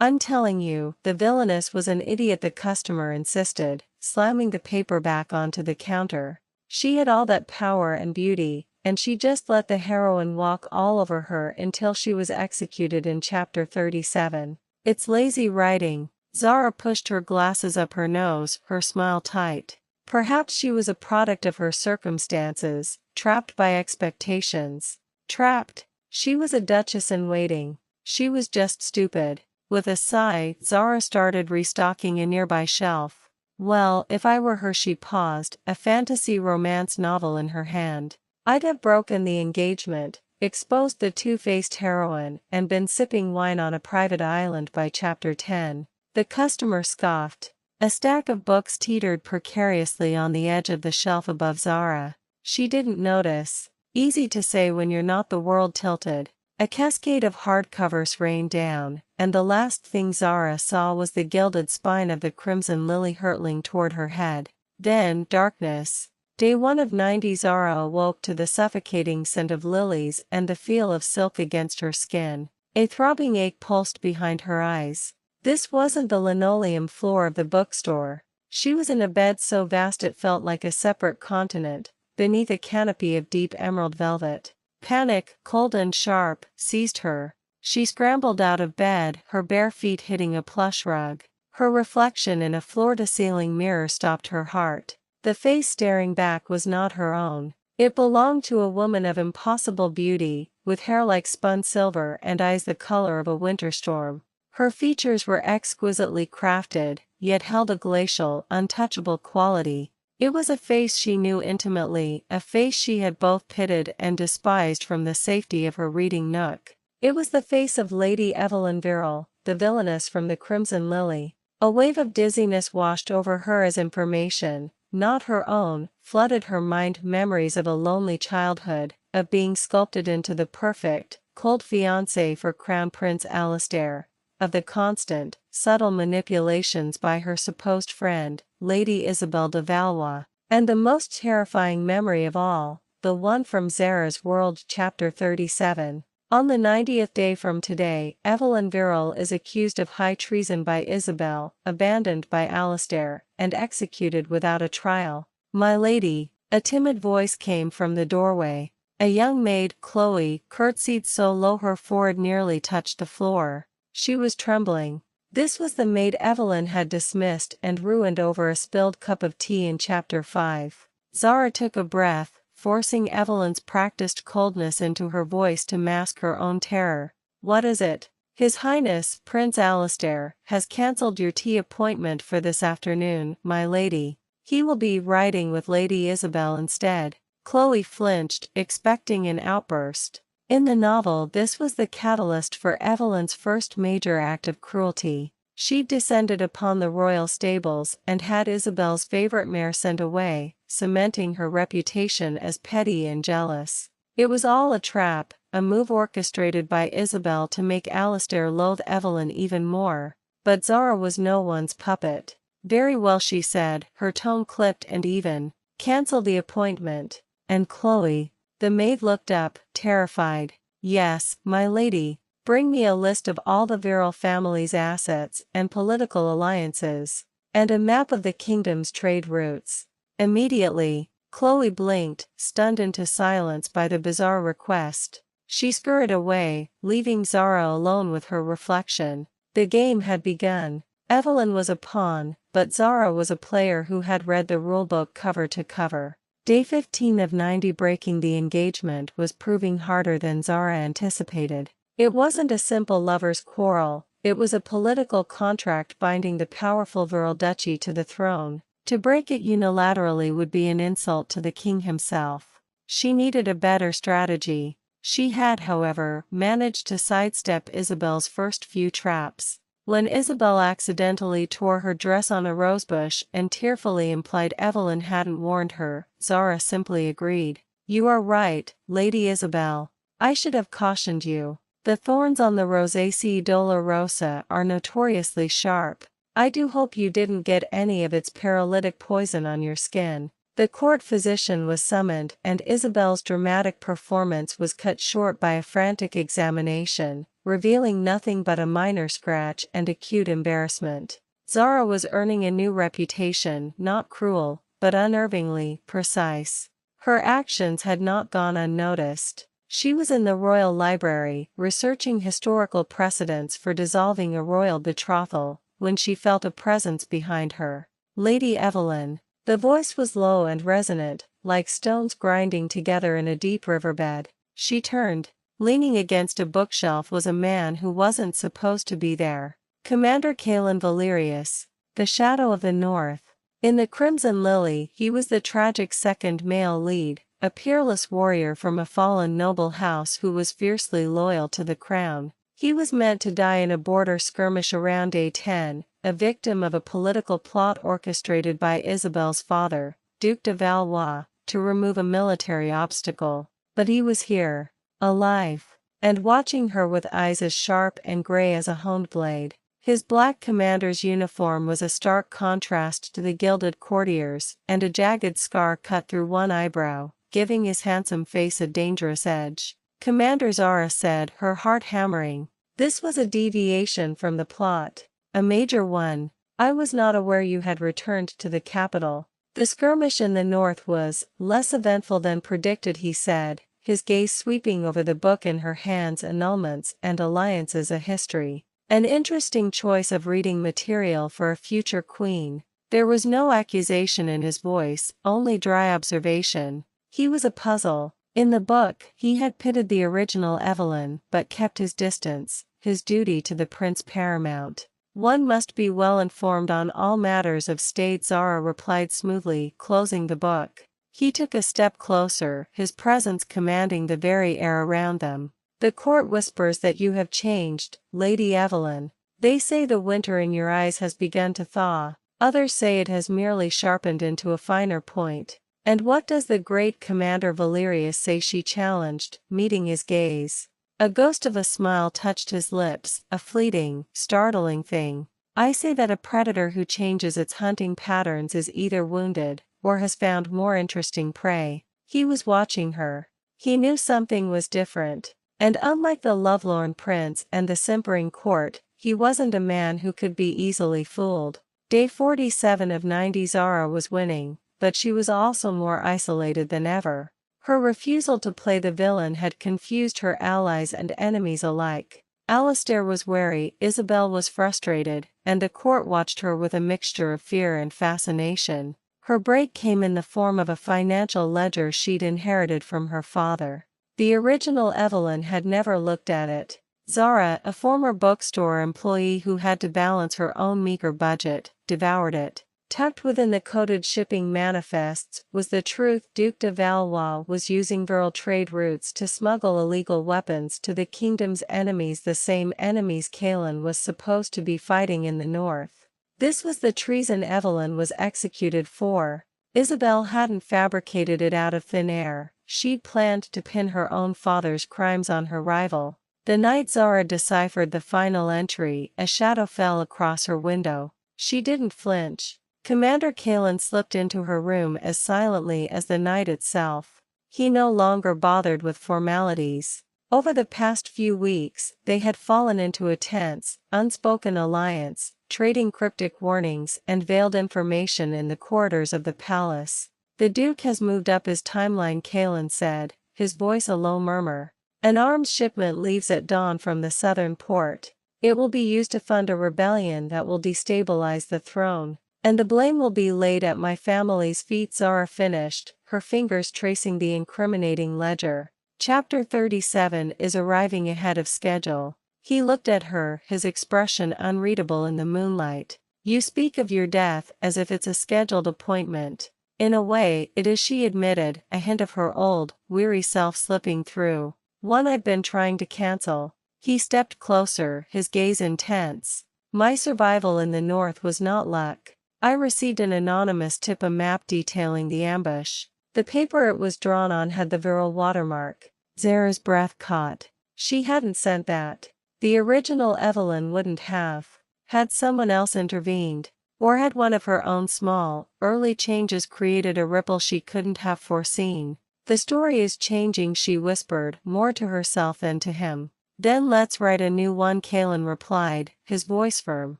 "I'm telling you, the villainess was an idiot," the customer insisted, slamming the paper back onto the counter. "She had all that power and beauty, and she just let the heroine walk all over her until she was executed in chapter 37. It's lazy writing." Zara pushed her glasses up her nose, her smile tight. Perhaps she was a product of her circumstances, trapped by expectations. Trapped? She was a duchess in waiting. She was just stupid. With a sigh, Zara started restocking a nearby shelf. "Well, if I were her," she paused, a fantasy romance novel in her hand, "I'd have broken the engagement, exposed the two-faced heroine, and been sipping wine on a private island by chapter 10. The customer scoffed. A stack of books teetered precariously on the edge of the shelf above Zara. She didn't notice. Easy to say when you're not. The world tilted. A cascade of hardcovers rained down, and the last thing Zara saw was the gilded spine of the crimson lily hurtling toward her head. Then, darkness. Day 1 of 90. Zara awoke to the suffocating scent of lilies and the feel of silk against her skin. A throbbing ache pulsed behind her eyes. This wasn't the linoleum floor of the bookstore. She was in a bed so vast it felt like a separate continent, beneath a canopy of deep emerald velvet. Panic, cold and sharp, seized her. She scrambled out of bed, her bare feet hitting a plush rug. Her reflection in a floor-to-ceiling mirror stopped her heart. The face staring back was not her own. It belonged to a woman of impossible beauty, with hair like spun silver and eyes the color of a winter storm. Her features were exquisitely crafted, yet held a glacial, untouchable quality. It was a face she knew intimately, a face she had both pitied and despised from the safety of her reading nook. It was the face of Lady Evelyn Virrell, the villainess from the Crimson Lily. A wave of dizziness washed over her as information, not her own, flooded her mind. Memories of a lonely childhood, of being sculpted into the perfect, cold fiancé for Crown Prince Alastair, of the constant, subtle manipulations by her supposed friend, Lady Isabel de Valois, and the most terrifying memory of all, the one from Zara's World chapter 37. On the 90th day from today, Evelyn Virrell is accused of high treason by Isabel, abandoned by Alastair, and executed without a trial. "My lady," a timid voice came from the doorway. A young maid, Chloe, curtsied so low her forehead nearly touched the floor. She was trembling. This was the maid Evelyn had dismissed and ruined over a spilled cup of tea in chapter 5. Zara took a breath, forcing Evelyn's practiced coldness into her voice to mask her own terror. "What is it?" "His Highness, Prince Alastair, has cancelled your tea appointment for this afternoon, my lady. He will be riding with Lady Isabel instead." Chloe flinched, expecting an outburst. In the novel, this was the catalyst for Evelyn's first major act of cruelty. She'd descended upon the royal stables and had Isabel's favorite mare sent away, cementing her reputation as petty and jealous. It was all a trap, a move orchestrated by Isabel to make Alastair loathe Evelyn even more. But Zara was no one's puppet. "Very well," she said, her tone clipped and even. "Cancel the appointment." And Chloe. The maid looked up, terrified. "Yes, my lady. Bring me a list of all the Virrell family's assets and political alliances, and a map of the kingdom's trade routes." Immediately. Chloe blinked, stunned into silence by the bizarre request. She scurried away, leaving Zara alone with her reflection. The game had begun. Evelyn was a pawn, but Zara was a player who had read the rulebook cover to cover. Day 15 of 90. Breaking the engagement was proving harder than Zara anticipated. It wasn't a simple lover's quarrel, it was a political contract binding the powerful Virrell duchy to the throne. To break it unilaterally would be an insult to the king himself. She needed a better strategy. She had, however, managed to sidestep Isabel's first few traps. When Isabel accidentally tore her dress on a rosebush and tearfully implied Evelyn hadn't warned her, Zara simply agreed. "You are right, Lady Isabel. I should have cautioned you. The thorns on the Rosaceae dolorosa are notoriously sharp. I do hope you didn't get any of its paralytic poison on your skin." The court physician was summoned, and Isabel's dramatic performance was cut short by a frantic examination. revealing nothing but a minor scratch and acute embarrassment. Zara was earning a new reputation, not cruel, but unnervingly precise. Her actions had not gone unnoticed. She was in the royal library, researching historical precedents for dissolving a royal betrothal, when she felt a presence behind her. "Lady Evelyn." The voice was low and resonant, like stones grinding together in a deep riverbed. She turned. Leaning against a bookshelf was a man who wasn't supposed to be there. Commander Kalen Valerius, the Shadow of the North. In the Crimson Lily, he was the tragic second male lead, a peerless warrior from a fallen noble house who was fiercely loyal to the crown. He was meant to die in a border skirmish around A10, a victim of a political plot orchestrated by Isabel's father, Duc de Valois, to remove a military obstacle. But he was here, alive, and watching her with eyes as sharp and gray as a honed blade. His black commander's uniform was a stark contrast to the gilded courtiers, and a jagged scar cut through one eyebrow, giving his handsome face a dangerous edge. Commander Zara said, her heart hammering. This was a deviation from the plot. A major one. I was not aware you had returned to the capital. The skirmish in the north was less eventful than predicted, he said, his gaze sweeping over the book in her hands. Annulments and Alliances, a History. An interesting choice of reading material for a future queen. There was no accusation in his voice, only dry observation. He was a puzzle. In the book, he had pitted the original Evelyn, but kept his distance, his duty to the prince paramount. One must be well informed on all matters of state, Zara replied smoothly, closing the book. He took a step closer, his presence commanding the very air around them. The court whispers that you have changed, Lady Evelyn. They say the winter in your eyes has begun to thaw, others say it has merely sharpened into a finer point. And what does the great Commander Valerius say? She challenged, meeting his gaze. A ghost of a smile touched his lips, a fleeting, startling thing. I say that a predator who changes its hunting patterns is either wounded, or has found more interesting prey. He was watching her. He knew something was different. And unlike the lovelorn prince and the simpering court, he wasn't a man who could be easily fooled. Day 47 of 90. Zara was winning, but she was also more isolated than ever. Her refusal to play the villain had confused her allies and enemies alike. Alistair was wary, Isabel was frustrated, and the court watched her with a mixture of fear and fascination. Her break came in the form of a financial ledger she'd inherited from her father. The original Evelyn had never looked at it. Zara, a former bookstore employee who had to balance her own meager budget, devoured it. Tucked within the coded shipping manifests was the truth: Duc de Valois was using rural trade routes to smuggle illegal weapons to the kingdom's enemies, the same enemies Kalen was supposed to be fighting in the north. This was the treason Evelyn was executed for. Isabel hadn't fabricated it out of thin air. She'd planned to pin her own father's crimes on her rival. The night Zara deciphered the final entry, a shadow fell across her window. She didn't flinch. Commander Kalen slipped into her room as silently as the night itself. He no longer bothered with formalities. Over the past few weeks, they had fallen into a tense, unspoken alliance, trading cryptic warnings and veiled information in the corridors of the palace. The Duke has moved up his timeline, Kalen said, his voice a low murmur. An arms shipment leaves at dawn from the southern port. It will be used to fund a rebellion that will destabilize the throne, and the blame will be laid at my family's feet. Zara finished, her fingers tracing the incriminating ledger. Chapter 37 is arriving ahead of schedule. He looked at her, his expression unreadable in the moonlight. You speak of your death as if it's a scheduled appointment. In a way, it is, she admitted, a hint of her old, weary self slipping through. One I've been trying to cancel. He stepped closer, his gaze intense. My survival in the north was not luck. I received an anonymous tip, a map detailing the ambush. The paper it was drawn on had the virile watermark. Zara's breath caught. She hadn't sent that. The original Evelyn wouldn't have. Had someone else intervened? Or had one of her own small, early changes created a ripple she couldn't have foreseen? The story is changing, she whispered, more to herself than to him. Then let's write a new one, Kalen replied, his voice firm.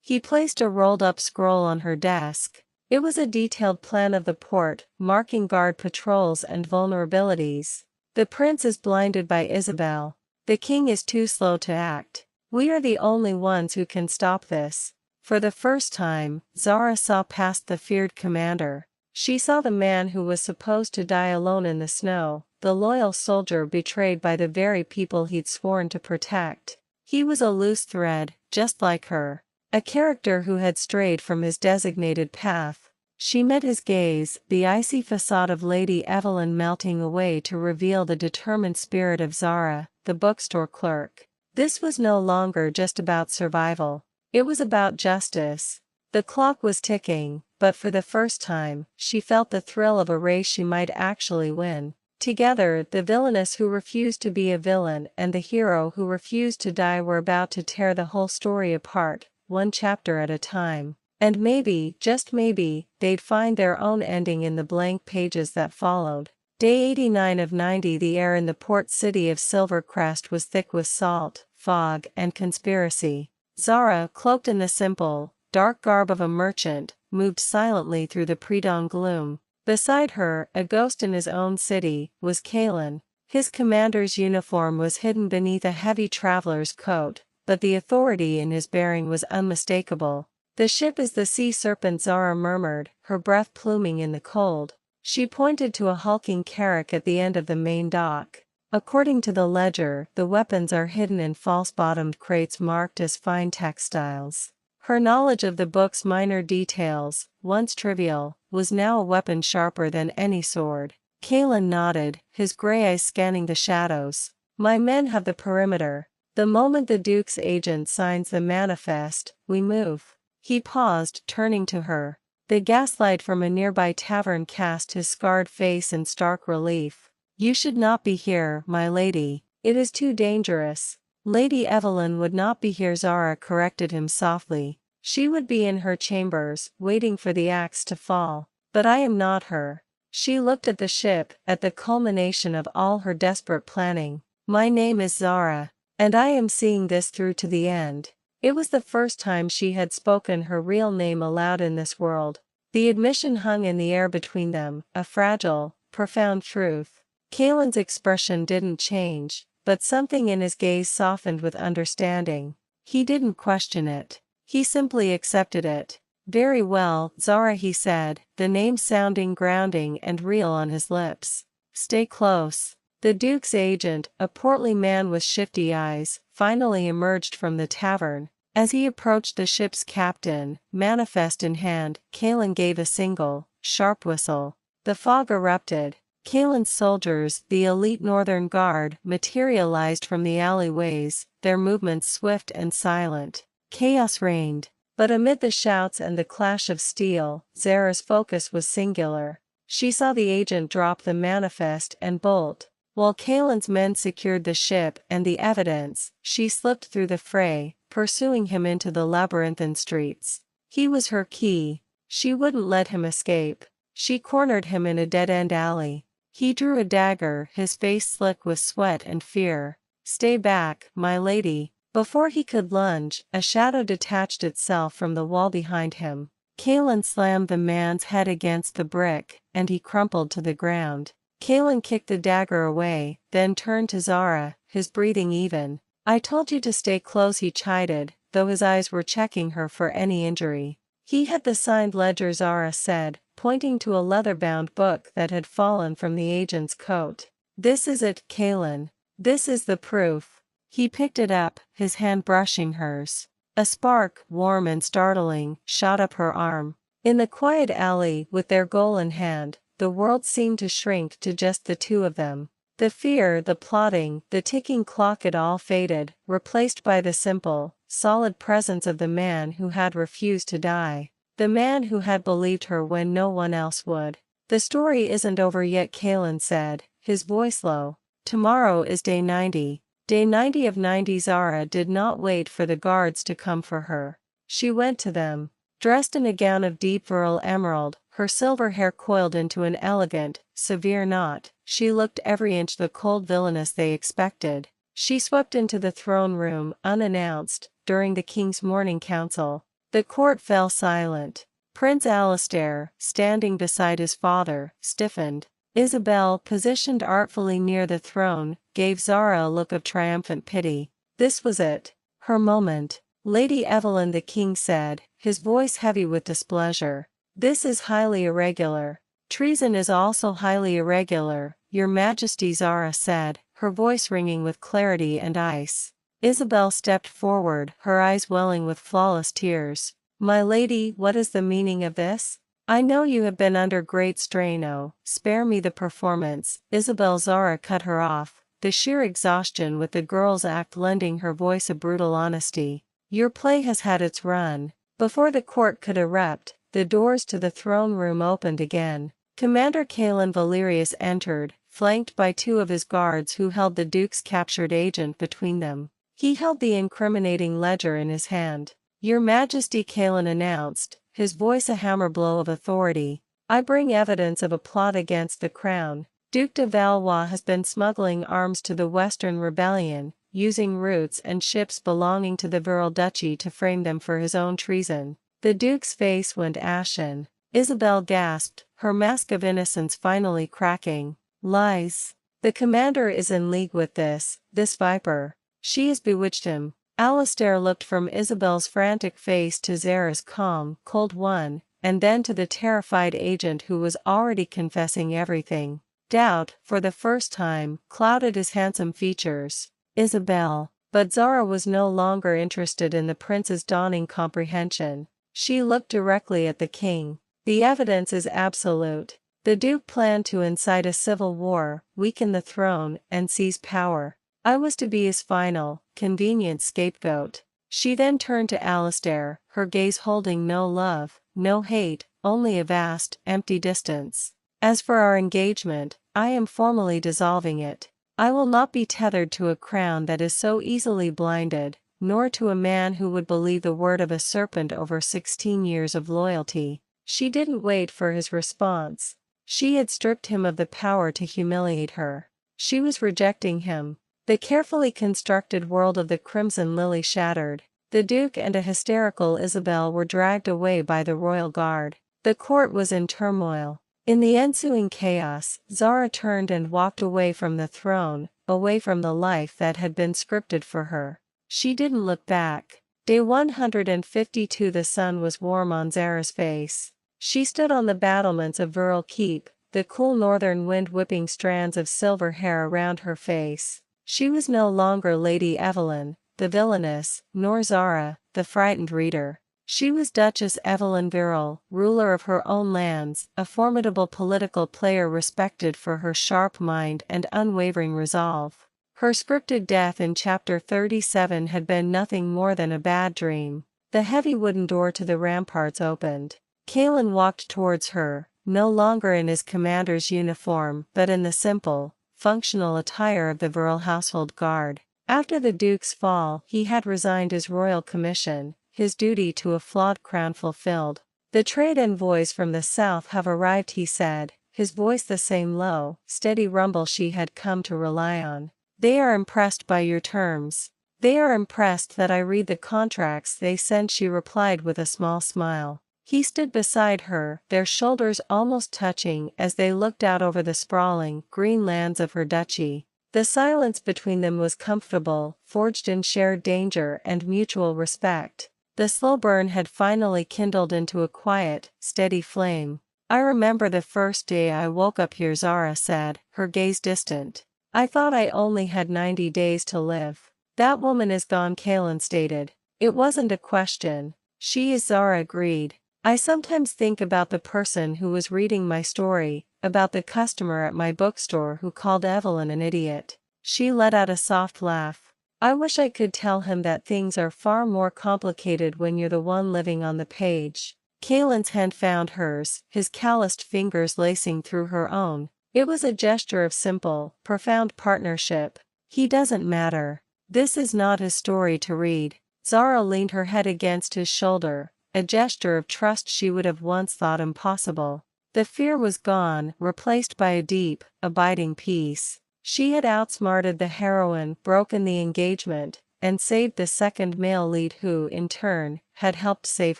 He placed a rolled-up scroll on her desk. It was a detailed plan of the port, marking guard patrols and vulnerabilities. The prince is blinded by Isabel. The king is too slow to act. We are the only ones who can stop this. For the first time, Zara saw past the feared commander. She saw the man who was supposed to die alone in the snow, the loyal soldier betrayed by the very people he'd sworn to protect. He was a loose thread, just like her. A character who had strayed from his designated path. She met his gaze, the icy facade of Lady Evelyn melting away to reveal the determined spirit of Zara, the bookstore clerk. This was no longer just about survival. It was about justice. The clock was ticking, but for the first time, she felt the thrill of a race she might actually win. Together, the villainess who refused to be a villain and the hero who refused to die were about to tear the whole story apart, one chapter at a time. And maybe, just maybe, they'd find their own ending in the blank pages that followed. Day 89 of 90. The air in the port city of Silvercrest was thick with salt, fog, and conspiracy. Zara, cloaked in the simple, dark garb of a merchant, moved silently through the pre-dawn gloom. Beside her, a ghost in his own city, was Kalen. His commander's uniform was hidden beneath a heavy traveler's coat, but the authority in his bearing was unmistakable. "The ship is the sea serpent," Zara murmured, her breath pluming in the cold. She pointed to a hulking carrack at the end of the main dock. According to the ledger, the weapons are hidden in false-bottomed crates marked as fine textiles. Her knowledge of the book's minor details, once trivial, was now a weapon sharper than any sword. Kalen nodded, his gray eyes scanning the shadows. "My men have the perimeter. The moment the Duke's agent signs the manifest, we move." He paused, turning to her. The gaslight from a nearby tavern cast his scarred face in stark relief. "You should not be here, my lady. It is too dangerous." Lady Evelyn would not be here, Zara corrected him softly. She would be in her chambers, waiting for the axe to fall. "But I am not her." She looked at the ship, at the culmination of all her desperate planning. "My name is Zara. And I am seeing this through to the end." It was the first time she had spoken her real name aloud in this world. The admission hung in the air between them, a fragile, profound truth. Kalen's expression didn't change, but something in his gaze softened with understanding. He didn't question it. He simply accepted it. "Very well, Zara," he said, the name sounding grounding and real on his lips. "Stay close." The Duke's agent, a portly man with shifty eyes, finally emerged from the tavern. As he approached the ship's captain, manifest in hand, Kalen gave a single, sharp whistle. The fog erupted. Kalen's soldiers, the elite Northern Guard, materialized from the alleyways, their movements swift and silent. Chaos reigned. But amid the shouts and the clash of steel, Zara's focus was singular. She saw the agent drop the manifest and bolt. While Kalen's men secured the ship and the evidence, she slipped through the fray, pursuing him into the labyrinthine streets. He was her key. She wouldn't let him escape. She cornered him in a dead-end alley. He drew a dagger, his face slick with sweat and fear. "Stay back, my lady." Before he could lunge, a shadow detached itself from the wall behind him. Kalen slammed the man's head against the brick, and he crumpled to the ground. Kalen kicked the dagger away, then turned to Zara, his breathing even. "I told you to stay close," he chided, though his eyes were checking her for any injury. "He had the signed ledger," Zara said, pointing to a leather-bound book that had fallen from the agent's coat. "This is it, Kalen. This is the proof." He picked it up, his hand brushing hers. A spark, warm and startling, shot up her arm. In the quiet alley, with their goal in hand, the world seemed to shrink to just the two of them. The fear, the plotting, the ticking clock, it all faded, replaced by the simple, solid presence of the man who had refused to die. The man who had believed her when no one else would. "The story isn't over yet," Kalen said, his voice low. "Tomorrow is day 90. Day 90 of 90. Zara did not wait for the guards to come for her. She went to them. Dressed in a gown of deep virile emerald, her silver hair coiled into an elegant, severe knot, she looked every inch the cold villainess they expected. She swept into the throne room unannounced, during the king's morning council. The court fell silent. Prince Alastair, standing beside his father, stiffened. Isabel, positioned artfully near the throne, gave Zara a look of triumphant pity. This was it. Her moment. Lady Evelyn, the king said, his voice heavy with displeasure. This is highly irregular. Treason is also highly irregular, Your Majesty, Zara said, her voice ringing with clarity and ice. Isabel stepped forward, her eyes welling with flawless tears. My lady, what is the meaning of this? I know you have been under great strain. Oh, spare me the performance. Isabel. Zara cut her off, the sheer exhaustion with the girl's act lending her voice a brutal honesty. Your play has had its run. Before the court could erupt, the doors to the throne room opened again. Commander Kalen Valerius entered, flanked by two of his guards who held the Duke's captured agent between them. He held the incriminating ledger in his hand. Your Majesty, Kalen announced, his voice a hammer blow of authority. I bring evidence of a plot against the crown. Duke de Valois has been smuggling arms to the Western Rebellion, using routes and ships belonging to the Viral Duchy to frame them for his own treason. The Duke's face went ashen. Isabel gasped, her mask of innocence finally cracking. Lies. The commander is in league with this viper. She has bewitched him. Alastair looked from Isabel's frantic face to Zara's calm, cold one, and then to the terrified agent who was already confessing everything. Doubt, for the first time, clouded his handsome features. Isabel. But Zara was no longer interested in the prince's dawning comprehension. She looked directly at the king. The evidence is absolute. The Duke planned to incite a civil war, weaken the throne, and seize power. I was to be his final, convenient scapegoat. She then turned to Alastair, her gaze holding no love, no hate, only a vast, empty distance. As for our engagement, I am formally dissolving it. I will not be tethered to a crown that is so easily blinded, nor to a man who would believe the word of a serpent over 16 years of loyalty. She didn't wait for his response. She had stripped him of the power to humiliate her. She was rejecting him. The carefully constructed world of the Crimson Lily shattered. The Duke and a hysterical Isabel were dragged away by the royal guard. The court was in turmoil. In the ensuing chaos, Zara turned and walked away from the throne, away from the life that had been scripted for her. She didn't look back. Day 152. The sun was warm on Zara's face. She stood on the battlements of Viral Keep, the cool northern wind whipping strands of silver hair around her face. She was no longer Lady Evelyn, the villainess, nor Zara, the frightened reader. She was Duchess Evelyn Viral, ruler of her own lands, a formidable political player respected for her sharp mind and unwavering resolve. Her scripted death in Chapter 37 had been nothing more than a bad dream. The heavy wooden door to the ramparts opened. Kalen walked towards her, no longer in his commander's uniform but in the simple, functional attire of the Viral household guard. After the Duke's fall, he had resigned his royal commission, his duty to a flawed crown fulfilled. The trade envoys from the south have arrived, he said, his voice the same low, steady rumble she had come to rely on. They are impressed by your terms. They are impressed that I read the contracts they send, she replied with a small smile. He stood beside her, their shoulders almost touching as they looked out over the sprawling, green lands of her duchy. The silence between them was comfortable, forged in shared danger and mutual respect. The slow burn had finally kindled into a quiet, steady flame. I remember the first day I woke up here, Zara said, her gaze distant. I thought I only had 90 days to live. That woman is gone, Kalen stated. It wasn't a question. She is, Zara agreed. I sometimes think about the person who was reading my story, about the customer at my bookstore who called Evelyn an idiot. She let out a soft laugh. I wish I could tell him that things are far more complicated when you're the one living on the page. Kalen's hand found hers, his calloused fingers lacing through her own. It was a gesture of simple, profound partnership. He doesn't matter. This is not his story to read. Zara leaned her head against his shoulder, a gesture of trust she would have once thought impossible. The fear was gone, replaced by a deep, abiding peace. She had outsmarted the heroine, broken the engagement, and saved the second male lead who, in turn, had helped save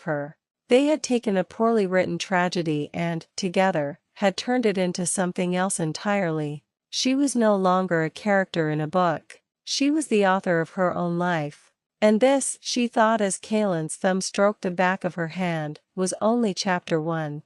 her. They had taken a poorly written tragedy and, together, had turned it into something else entirely. She was no longer a character in a book. She was the author of her own life. And this, she thought as Kalen's thumb stroked the back of her hand, was only chapter 1.